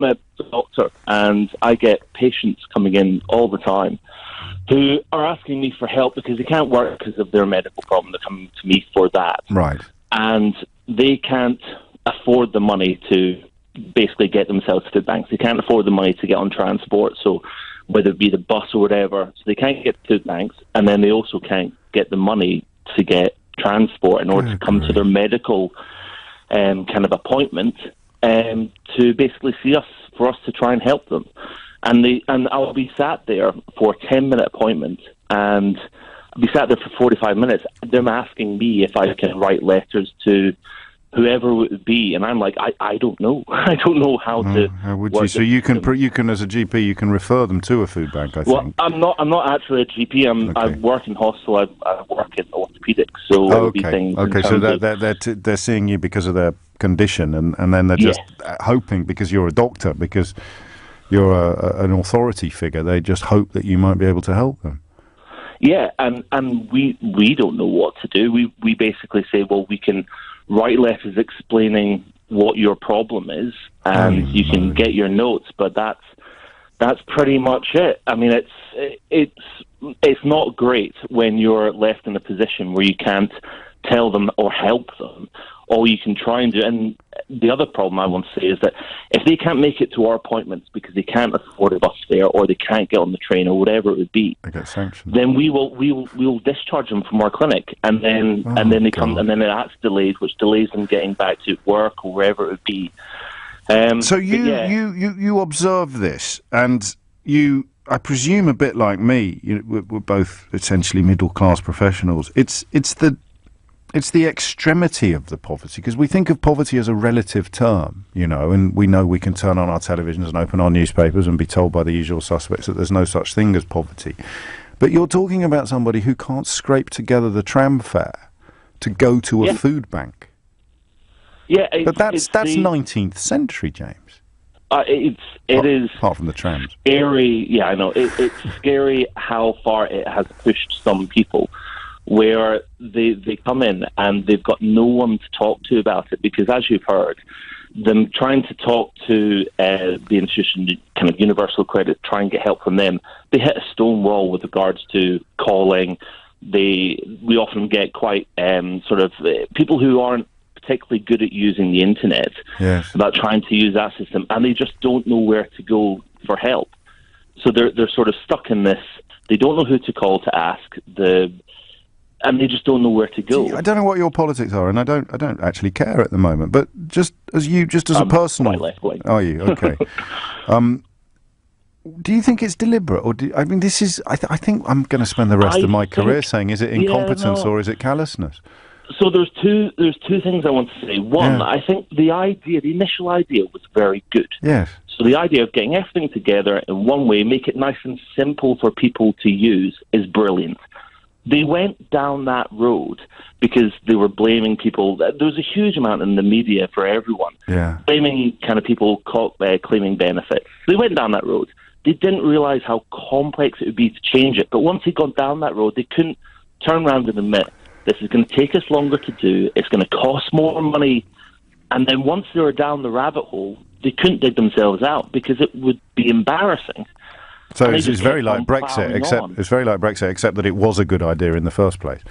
a doctor, and I get patients coming in all the time who are asking me for help because they can't work because of their medical problem. They're coming to me for that. Right. And they can't afford the money to basically get themselves to food banks. They can't afford the money to get on transport, so whether it be the bus or whatever. So they can't get to food banks, and then they also can't get the money to get transport in order to come to their medical kind of appointment to basically see us, for us to try and help them. And I'll be sat there for a 10-minute appointment, and I'll be sat there for 45 minutes. They're asking me if I can write letters to whoever it would be, and I'm like, I don't know. I don't know how to. How would you? So you can, as a GP, you can refer them to a food bank. I think. Well, I'm not actually a GP. I work in hospital. I work in orthopedics. So it would be things. Okay. So they're seeing you because of their condition, and then they're just hoping, because you're a doctor, because you're an authority figure. They just hope that you might be able to help them. Yeah, and we don't know what to do. We basically say, well, we can write letters explaining what your problem is, and you can get your notes, but that's pretty much it. I mean, it's not great when you're left in a position where you can't tell them or help them. All you can try and do, and the other problem I want to say is that if they can't make it to our appointments because they can't afford a bus fare or they can't get on the train or whatever it would be, they get sanctioned. then we will discharge them from our clinic, and then they come, and then that's delayed, which delays them getting back to work or wherever it would be. So you observe this, and you, I presume, a bit like me, we're both essentially middle class professionals. It's the extremity of the poverty, because we think of poverty as a relative term, and we know we can turn on our televisions and open our newspapers and be told by the usual suspects that there's no such thing as poverty. But you're talking about somebody who can't scrape together the tram fare to go to a food bank. Yeah, but that's 19th century, James. It is apart from the trams. Scary. Yeah, I know. It's scary how far it has pushed some people, where they come in and they've got no one to talk to about it, because, as you've heard, them trying to talk to the institution, kind of universal credit, try and get help from them, they hit a stone wall with regards to calling. We often get quite people who aren't particularly good at using the internet, about trying to use that system, and they just don't know where to go for help. So they're sort of stuck in this. They don't know who to call to ask and they just don't know where to go. See, I don't know what your politics are, and I don't actually care at the moment. But just as a personal, quite left-wing. Are you okay? Do you think it's deliberate, or this is? I think I'm going to spend the rest of my career saying, is it incompetence or is it callousness? So there's two things I want to say. One, I think the initial idea was very good. Yes. So the idea of getting everything together in one way, make it nice and simple for people to use, is brilliant. They went down that road because they were blaming people. There was a huge amount in the media for everyone, blaming kind of people claiming benefits. They went down that road. They didn't realise how complex it would be to change it. But once they'd gone down that road, they couldn't turn around and admit, this is going to take us longer to do, it's going to cost more money. And then once they were down the rabbit hole, they couldn't dig themselves out because it would be embarrassing. So it's very like Brexit, except that it was a good idea in the first place.